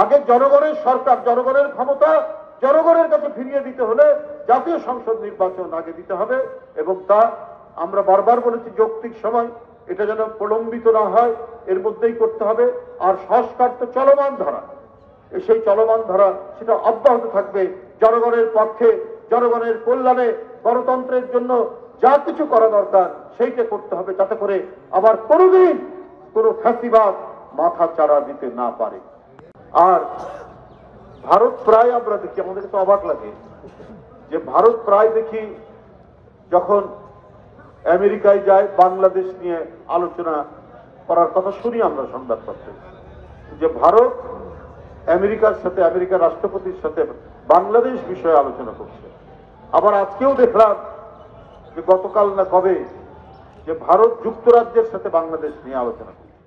আগে জনগণের সরকার, জনগণের ক্ষমতা জনগণের কাছে ফিরিয়ে দিতে হলে জাতীয় সংসদ নির্বাচন আগে দিতে হবে, এবং তা আমরা বারবার বলেছি যৌক্তিক সময় এটা যেন প্রলম্বিত না হয়, এর মধ্যেই করতে হবে। আর সংস্কার তো চলমান ধারা, সেই চলমান ধারা সেটা অব্যাহত থাকবে। জনগণের পক্ষে, জনগণের কল্যাণে, গণতন্ত্রের জন্য যা কিছু করা দরকার সেইটা করতে হবে, যাতে করে আবার কোনোদিন কোনো ফ্যাসিবাদ মাথা চাড়া দিতে না পারে। আর ভারত প্রায় আমরা দেখি, আমাদের তো অবাক লাগে যে ভারত প্রায় দেখি যখন আমেরিকায় যায় বাংলাদেশ নিয়ে আলোচনা করার কথা শুনি আমরা সংবাদপত্রে, যে ভারত আমেরিকার সাথে, আমেরিকার রাষ্ট্রপতির সাথে বাংলাদেশ বিষয়ে আলোচনা করছে। আবার আজকেও দেখলাম যে গতকাল না কবে যে ভারত যুক্তরাজ্যের সাথে বাংলাদেশ নিয়ে আলোচনা করছে।